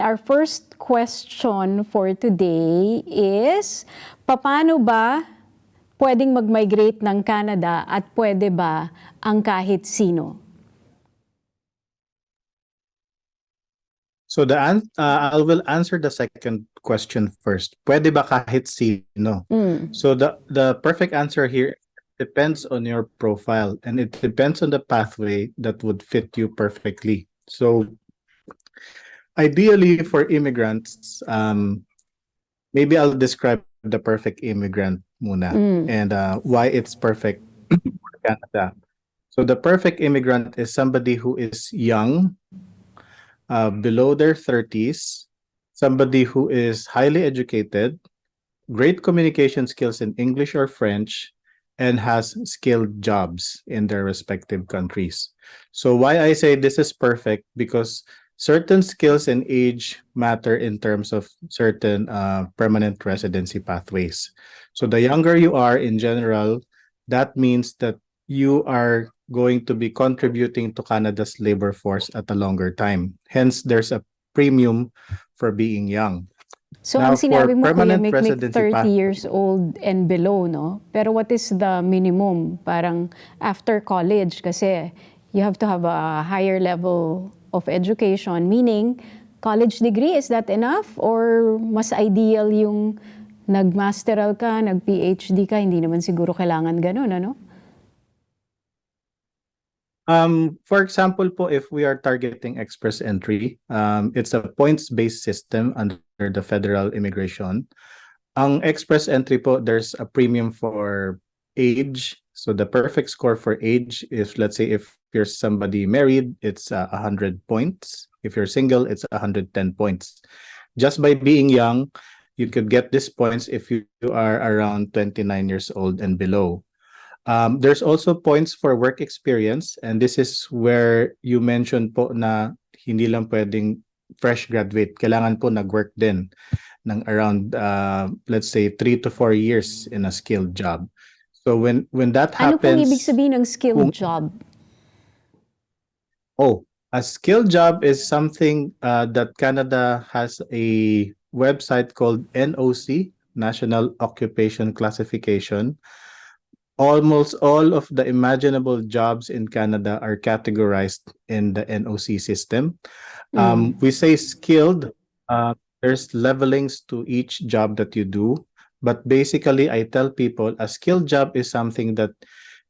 our first question for today is, paano ba pwedeng mag-migrate ng Canada at pwede ba ang kahit sino? So I will answer the second question first. Pwede ba kahit sino? So the perfect answer here depends on your profile, and it depends on the pathway that would fit you perfectly. So ideally for immigrants, maybe I'll describe the perfect immigrant muna and why it's perfect for Canada. So the perfect immigrant is somebody who is young, below their 30s, somebody who is highly educated, great communication skills in English or French, and has skilled jobs in their respective countries. So why I say this is perfect, because certain skills and age matter in terms of certain permanent residency pathways. So the younger you are in general, that means that you are going to be contributing to Canada's labor force at a longer time. Hence, there's a premium for being young. So Now, ang sinabi mo, Kuya permanent Mick, residency 30 years old and below, no? Pero what is the minimum? Parang after college, kasi you have to have a higher level of education, meaning college degree, is that enough? Or mas ideal yung nag-masteral ka, nag-PhD ka, hindi naman siguro kailangan ganun, ano? For example po, if we are targeting express entry, it's a points-based system under the federal immigration. Ang express entry po, there's a premium for age. So the perfect score for age is, let's say, if you're somebody married, it's 100 points. If you're single, it's 110 points. Just by being young, you could get these points if you are around 29 years old and below. There's also points for work experience, and this is where you mentioned po na hindi lang pwedeng fresh graduate. Kailangan po nag-work din ng around, let's say, 3 to 4 years in a skilled job. So when that Ano pong happens... ibig sabihin ng skilled job? Oh, a skilled job is something that Canada has a website called NOC, National Occupation Classification. Almost all of the imaginable jobs in Canada are categorized in the NOC system. We say skilled, there's levelings to each job that you do. But basically, I tell people a skilled job is something that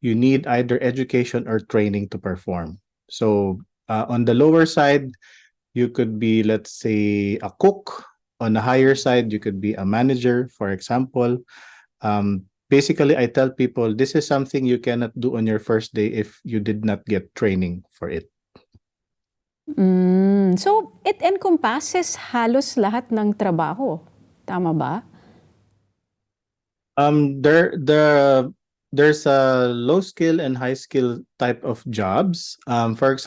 you need either education or training to perform. So on the lower side, you could be, let's say, a cook. On the higher side, you could be a manager, for example. Basically, I tell people this is something you cannot do on your first day if you did not get training for it. So, it encompasses halos lahat ng trabaho. Tama ba? There's a low skill and high skill type of jobs. For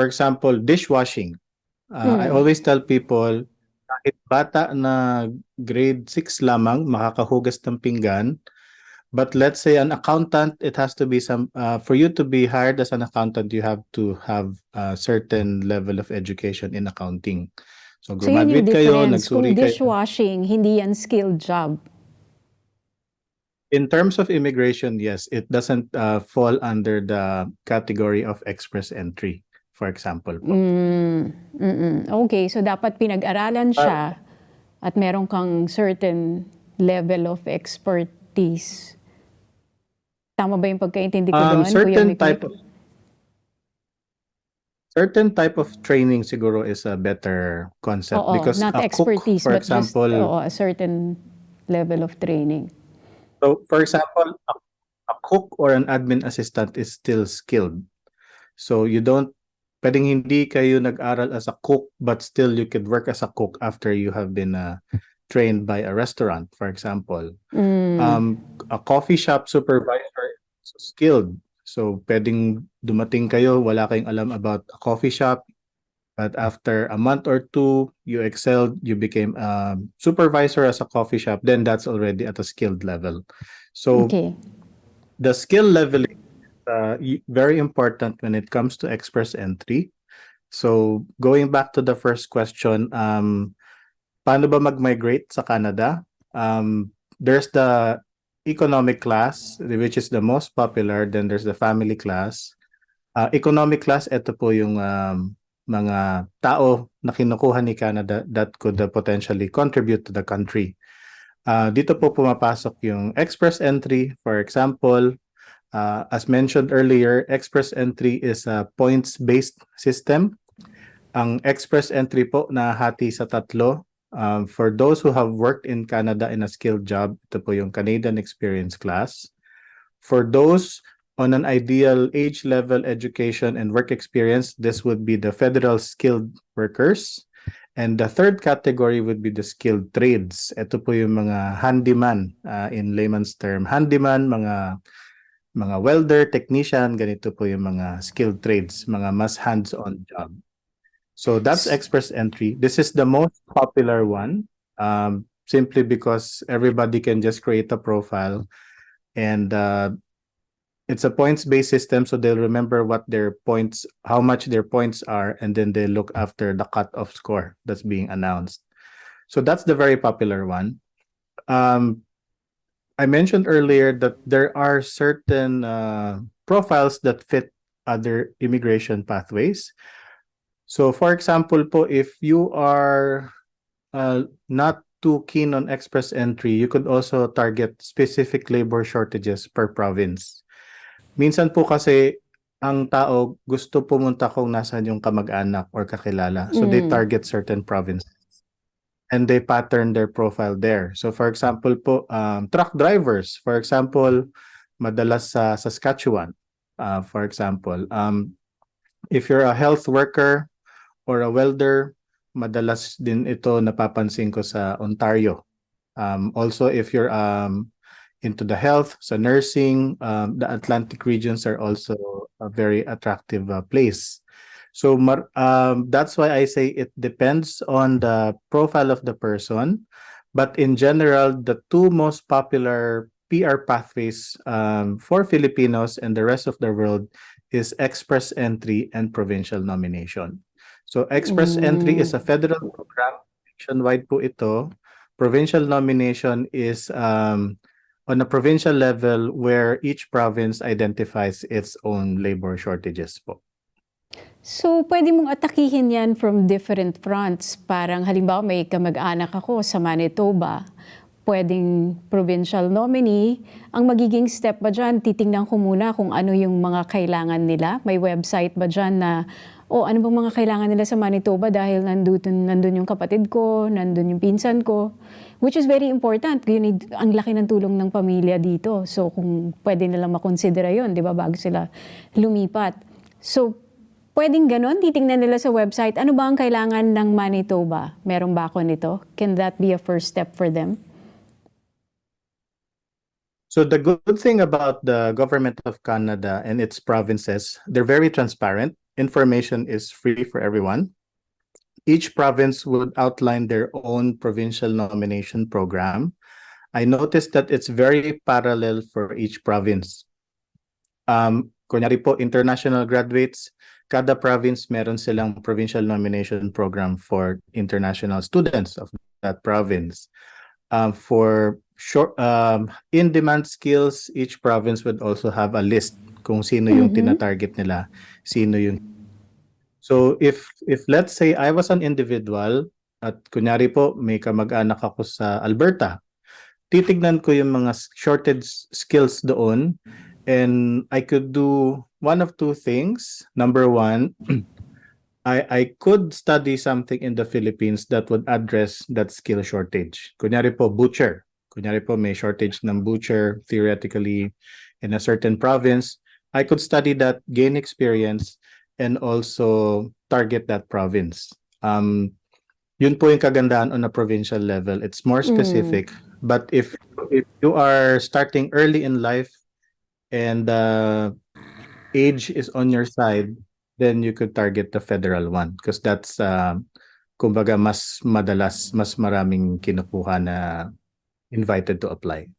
example dishwashing. I always tell people, kahit bata na grade 6 lamang makakahugas ng pinggan, but let's say an accountant, it has to be for you to be hired as an accountant, you have to have a certain level of education in accounting. So yun yung graduate kayo, difference. Kung nagsuri kayo. dishwashing, hindi yan skilled job. In terms of immigration, yes, it doesn't fall under the category of express entry, for example po. Okay, so dapat pinag-aralan siya at meron kang certain level of expertise. Tama ba yung pagkaintindi ko doon, Kuya Mick? Certain type of training siguro is a better concept. Oo, because not a expertise, cook, for but example, just a certain level of training. So for example, a cook or an admin assistant is still skilled. So pwedeng hindi kayo nag-aral as a cook, but still you could work as a cook after you have been trained by a restaurant, for example. A coffee shop supervisor is skilled. So pwedeng dumating kayo, wala kayong alam about a coffee shop, but after a month or two, you excelled, you became a supervisor as a coffee shop, then that's already at a skilled level. So the skill level is very important when it comes to express entry. So going back to the first question, paano ba mag-migrate sa Canada? There's the economic class, which is the most popular. Then there's the family class. Economic class, ito po yung mga tao na kinukuha ni Canada that could potentially contribute to the country. Dito po pumapasok yung express entry. For example, as mentioned earlier, express entry is a points-based system. Ang express entry po na hati sa tatlo. For those who have worked in Canada in a skilled job, ito po yung Canadian Experience class. For those on an ideal age level education and work experience, this would be the federal skilled workers. And the third category would be the skilled trades. Ito po yung mga handyman, in layman's term. Handyman, mga welder, technician, ganito po yung mga skilled trades, mga mas hands-on job. So that's express entry. This is the most popular one, simply because everybody can just create a profile, and it's a points-based system, so they'll remember what their points, how much their points are, and then they look after the cut-off score that's being announced. So that's the very popular one. I mentioned earlier that there are certain profiles that fit other immigration pathways. So for example po, if you are not too keen on express entry, you could also target specific labor shortages per province. Minsan po kasi ang tao gusto pumunta kung nasan yung kamag-anak or kakilala. So they target certain provinces and they pattern their profile there. So for example po, truck drivers, for example, madalas sa Saskatchewan, for example. If you're a health worker or a welder, madalas din ito napapansin ko sa Ontario. Also, if you're into the health, sa nursing, the Atlantic regions are also a very attractive place. So that's why I say it depends on the profile of the person. But in general, the two most popular PR pathways for Filipinos and the rest of the world is express entry and provincial nomination. So express entry is a federal program, nationwide po ito. Provincial nomination is on a provincial level where each province identifies its own labor shortages po. So, pwede mong atakihin yan from different fronts. Parang halimbawa may kamag-anak ako sa Manitoba, pwedeng provincial nominee. Ang magiging step ba dyan, titingnan ko muna kung ano yung mga kailangan nila. May website ba dyan na, ano bang mga kailangan nila sa Manitoba dahil nandun yung kapatid ko, nandun yung pinsan ko. Which is very important. Ang laki ng tulong ng pamilya dito. So, kung pwede nilang makonsidera yun, di ba, bago sila lumipat. So, pwedeng ganon, titingnan nila sa website, ano ba ang kailangan ng Manitoba? Meron ba ako nito? Can that be a first step for them? So the good thing about the government of Canada and its provinces, they're very transparent. Information is free for everyone. Each province would outline their own provincial nomination program. I noticed that it's very parallel for each province. Kunyari po, international graduates, kada province meron silang provincial nomination program for international students of that province. For short, in-demand skills, each province would also have a list kung sino yung tina-target nila, sino yung. So if let's say I was an individual at kunyari po may kamag-anak ako sa Alberta, titignan ko yung mga shortage skills doon, and I could do one of two things. Number one, I could study something in the Philippines that would address that skill shortage. Kunyari po, butcher. Kunyari po, may shortage ng butcher theoretically in a certain province. I could study that, gain experience, and also target that province. Yun po yung kagandahan on a provincial level. It's more specific. But if you are starting early in life and age is on your side, then you could target the federal one because that's kumbaga mas madalas, mas maraming kinukuha na invited to apply.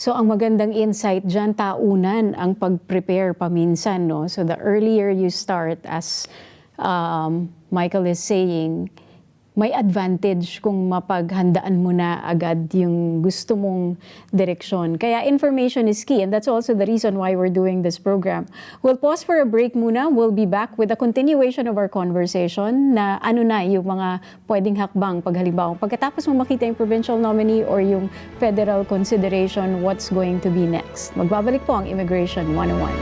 So ang magandang insight dyan, taunan ang pag-prepare paminsan, no? So the earlier you start as Michael is saying, may advantage kung mapaghandaan mo na agad yung gusto mong direksyon. Kaya information is key, and that's also the reason why we're doing this program. We'll pause for a break muna. We'll be back with a continuation of our conversation na ano na yung mga pwedeng hakbang pag halimbawa pagkatapos mo makita yung provincial nominee or yung federal consideration, what's going to be next. Magbabalik po ang Immigration 101.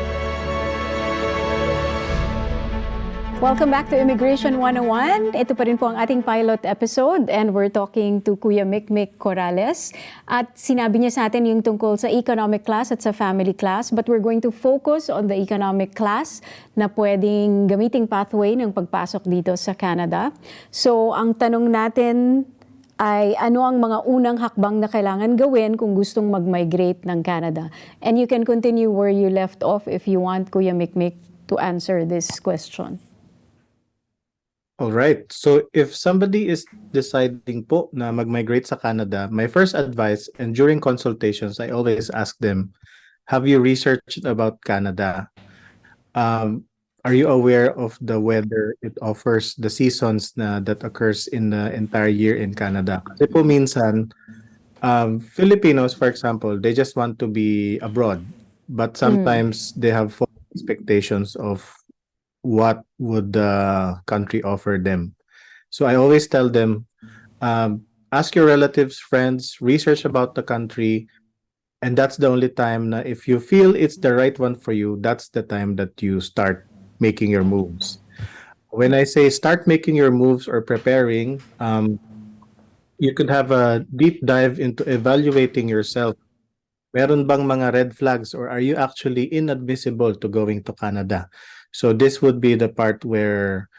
Welcome back to Immigration 101. Ito pa rin po ang ating pilot episode and we're talking to Kuya Mikmik Corrales. At sinabi niya sa atin yung tungkol sa economic class at sa family class, but we're going to focus on the economic class na pwedeng gamiting pathway ng pagpasok dito sa Canada. So ang tanong natin ay ano ang mga unang hakbang na kailangan gawin kung gustong mag-migrate ng Canada. And you can continue where you left off if you want, Kuya Mikmik, to answer this question. All right. So if somebody is deciding po na mag-migrate sa Canada, my first advice, and during consultations, I always ask them, have you researched about Canada? Are you aware of the weather it offers, the seasons that occurs in the entire year in Canada? Kasi po minsan, Filipinos, for example, they just want to be abroad, but sometimes they have false expectations of what would the country offer them. So I always tell them, ask your relatives, friends, research about the country, and that's the only time na if you feel it's the right one for you, that's the time that you start making your moves. When I say start making your moves or preparing, you could have a deep dive into evaluating yourself. Meron bang mga red flags or are you actually inadmissible to going to Canada? So this would be the part where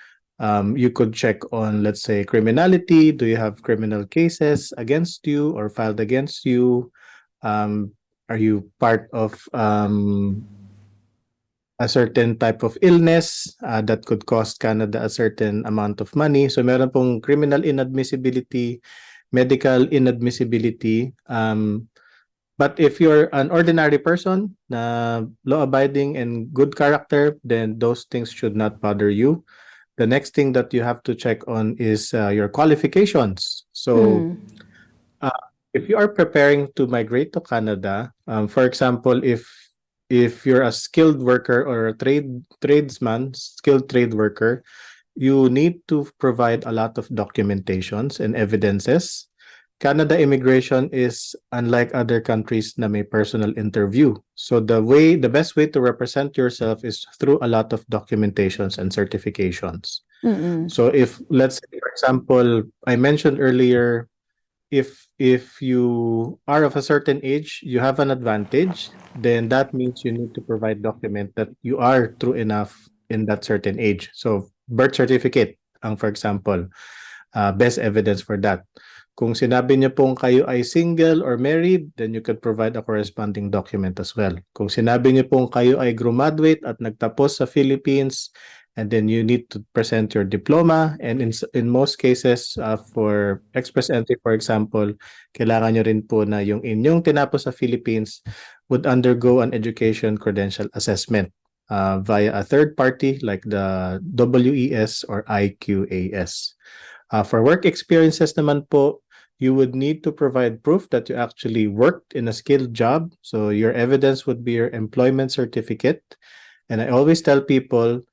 you could check on, let's say, criminality. Do you have criminal cases against you or filed against you? Are you part of a certain type of illness that could cost Canada a certain amount of money? So meron pong criminal inadmissibility, medical inadmissibility. But if you're an ordinary person, law-abiding and good character, then those things should not bother you. The next thing that you have to check on is your qualifications. So if you are preparing to migrate to Canada, for example, if you're a skilled worker or a tradesman, skilled trade worker, you need to provide a lot of documentations and evidences. Canada immigration is unlike other countries na may personal interview. So the best way to represent yourself is through a lot of documentations and certifications. So if, let's say, for example, I mentioned earlier, if you are of a certain age, you have an advantage, then that means you need to provide document that you are true enough in that certain age. So birth certificate, for example, best evidence for that. Kung sinabi niyo pong kayo ay single or married, then you could provide a corresponding document as well. Kung sinabi niyo pong kayo ay graduate at nagtapos sa Philippines, and then you need to present your diploma, and in most cases, for express entry, for example, kailangan niyo rin po na yung inyong tinapos sa Philippines would undergo an education credential assessment via a third party like the WES or IQAS. For work experiences naman po, you would need to provide proof that you actually worked in a skilled job. So your evidence would be your employment certificate. And I always tell people,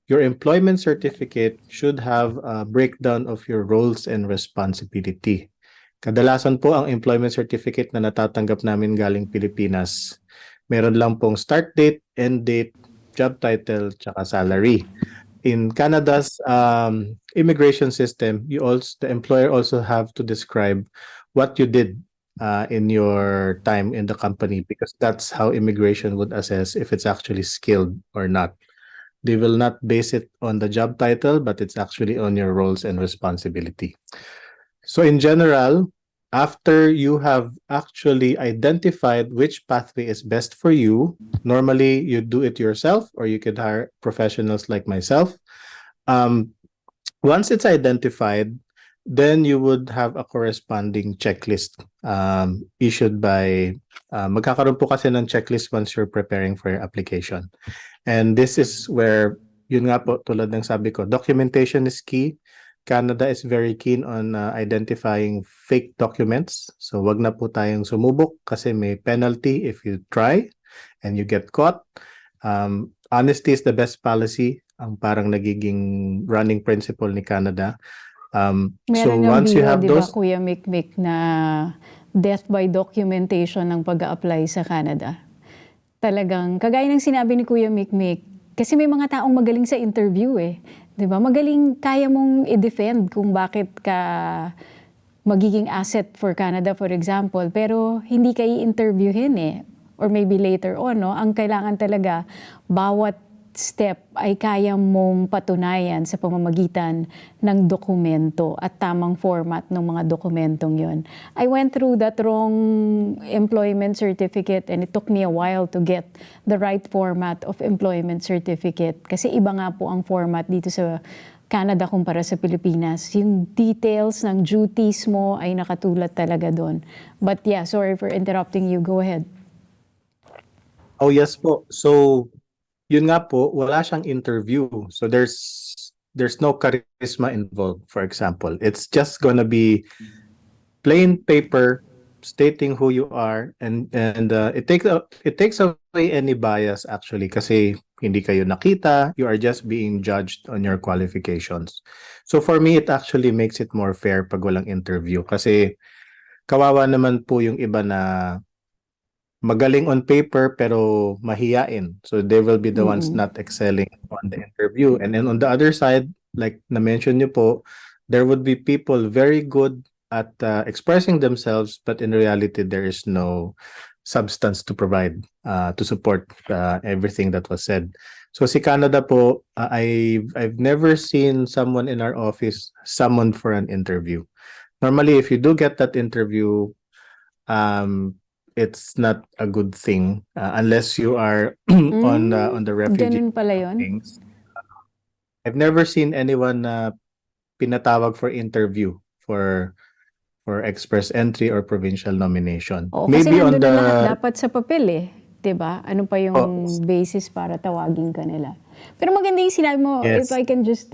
your employment certificate should have a breakdown of your roles and responsibility. Kadalasan po ang employment certificate na natatanggap namin galing Pilipinas, meron lang pong start date, end date, job title, tsaka salary. In Canada's immigration system, the employer also have to describe what you did in your time in the company, because that's how immigration would assess if it's actually skilled or not. They will not base it on the job title, but it's actually on your roles and responsibility. So in general, after you have actually identified which pathway is best for you, normally you do it yourself or you could hire professionals like myself. Once it's identified, then you would have a corresponding checklist issued by, magkakaroon po kasi ng checklist once you're preparing for your application. And this is where yun nga po, tulad ng sabi ko, documentation is key. Canada is very keen on identifying fake documents. So wag na po tayong sumubok kasi may penalty if you try and you get caught. Honesty is the best policy, ang parang nagiging running principle ni Canada. So Meron ng once you biro, have di ba, those, Kuya Mikmik, na death by documentation ng pag-a-apply sa Canada. Talagang, kagaya ng sinabi ni Kuya Mikmik, kasi may mga taong magaling sa interview eh. Di ba? Magaling, kaya mong i-defend kung bakit ka magiging asset for Canada, for example. Pero hindi ka i-interviewin eh. Or maybe later on, no? Ang kailangan talaga, bawat step ay kaya mong patunayan sa pamamagitan ng dokumento at tamang format ng mga dokumentong yon. I went through that wrong employment certificate and it took me a while to get the right format of employment certificate. Kasi iba nga po ang format dito sa Canada kumpara sa Pilipinas. Yung details ng duties mo ay nakatulat talaga doon. But yeah, sorry for interrupting you. Go ahead. oh yes po. So yun nga po, wala siyang interview. So there's no charisma involved, for example. It's just gonna be plain paper stating who you are, and it takes away any bias actually kasi hindi kayo nakita, you are just being judged on your qualifications. So for me, it actually makes it more fair pag walang interview kasi kawawa naman po yung iba na magaling on paper pero mahiyain. So they will be the ones not excelling on the interview. And then on the other side, like na-mention niyo po, there would be people very good at expressing themselves, but in reality, there is no substance to provide to support everything that was said. So si Canada po, I've never seen someone in our office summoned for an interview. Normally, if you do get that interview, it's not a good thing unless you are on the refugee Ganun pala yun. things. I've never seen anyone pinatawag for interview for express entry or provincial nomination. Oo, kasi Maybe on nandun na lahat the dapat sa papel eh. 'Di ba? Ano pa yung basis para tawagin ka nila. Pero maganda yung sinabi mo, Yes. if I can just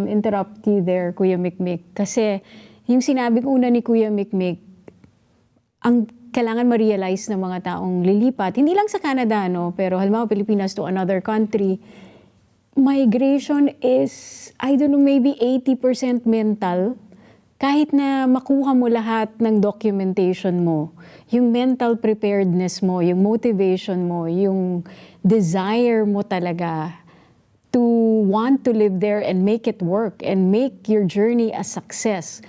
interrupt you there, Kuya Mikmik. Kasi yung sinabi ko una ni Kuya Mikmik, ang kailangan ma-realize ng mga taong lilipat, hindi lang sa Canada, no? Pero halimbawa Pilipinas to another country, migration is, I don't know, maybe 80% mental. Kahit na makuha mo lahat ng documentation mo, yung mental preparedness mo, yung motivation mo, yung desire mo talaga to want to live there and make it work and make your journey a success.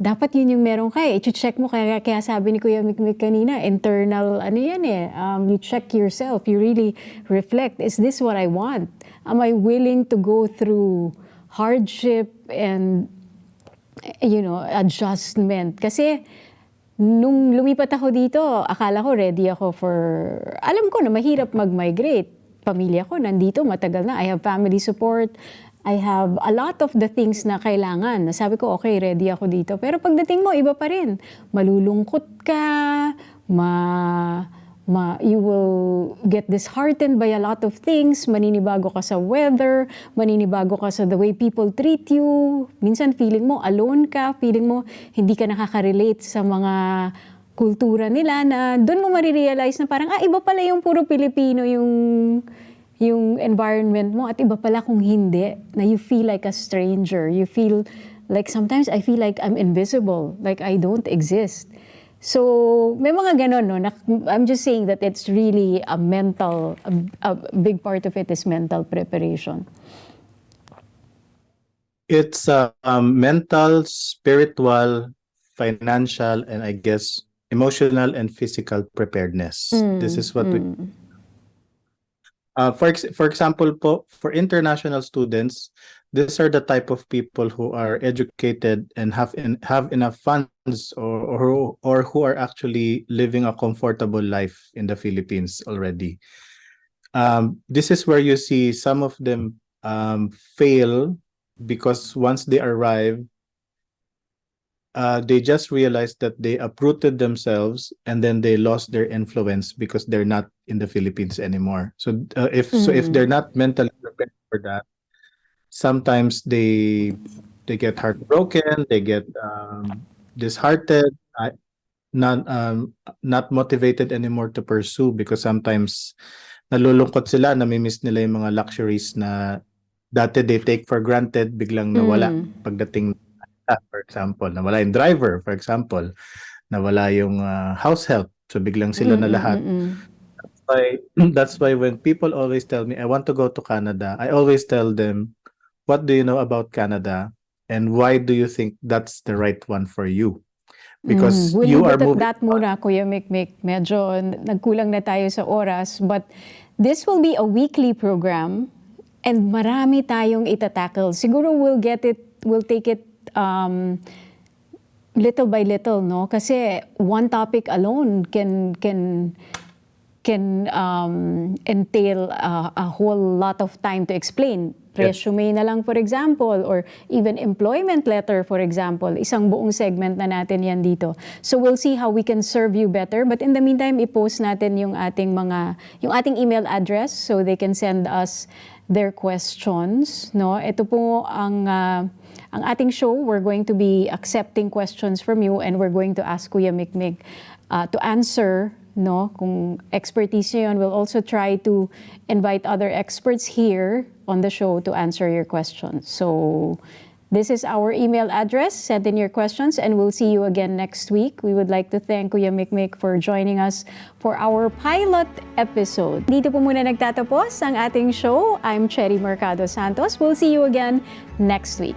Dapat yun yung meron ka eh. I-check mo, kaya sabi ni Kuya Mikmik kanina, internal, ano yan eh, you check yourself, you really reflect, is this what I want? Am I willing to go through hardship and, you know, adjustment? Kasi, nung lumipat ako dito, akala ko ready ako for, alam ko na mahirap mag-migrate. Pamilya ko nandito, matagal na, I have family support, I have a lot of the things na kailangan. Sabi ko, okay, ready ako dito. Pero pagdating mo, iba pa rin. Malulungkot ka, you will get disheartened by a lot of things. Maninibago ka sa weather, maninibago ka sa the way people treat you. Minsan feeling mo alone ka, feeling mo hindi ka nakaka-relate sa mga kultura nila na doon mo marirealize na parang, iba pala yung puro Pilipino yung environment mo at iba pala kung hindi, na you feel like a stranger. You feel like sometimes I feel like I'm invisible, like I don't exist. So, may mga ganon, no? I'm just saying that it's really a big part of it is mental preparation. It's mental, spiritual, financial, and I guess emotional and physical preparedness. This is what we for example po, for international students, these are the type of people who are educated and have enough funds or who are actually living a comfortable life in the Philippines already. This is where you see some of them fail because once they arrive, they just realized that they uprooted themselves and then they lost their influence because they're not in the Philippines anymore. So if they're not mentally prepared for that, sometimes they get heartbroken, they get disheartened, not motivated anymore to pursue because sometimes nalulungkot sila, namimiss nila yung mga luxuries na dati they take for granted, biglang nawala pagdating, for example, nawala yung driver, for example, nawala yung house help, so biglang sila na lahat. That's why when people always tell me I want to go to Canada, I always tell them, what do you know about Canada and why do you think that's the right one for you? Because We'll you leave are it at moving that muna, Kuya Mikmik. Medyo nagkulang na tayo sa oras. But this will be a weekly program and marami tayong itatackle. Siguro we'll take it little by little, no? Kasi one topic alone can entail a whole lot of time to explain. Resume na lang, for example, or even employment letter, for example. Isang buong segment na natin yan dito. So we'll see how we can serve you better. But in the meantime, i-post natin yung ating email address so they can send us their questions. No? Ito po ang ating show. We're going to be accepting questions from you and we're going to ask Kuya Mikmik to answer, no, kung expertise niyo yun. We'll also try to invite other experts here on the show to answer your questions. So this is our email address. Send in your questions and we'll see you again next week. We would like to thank Kuya Mikmik for joining us for our pilot episode. Dito po muna nagtatapos ang ating show. I'm Cherry Mercado Santos. We'll see you again next week.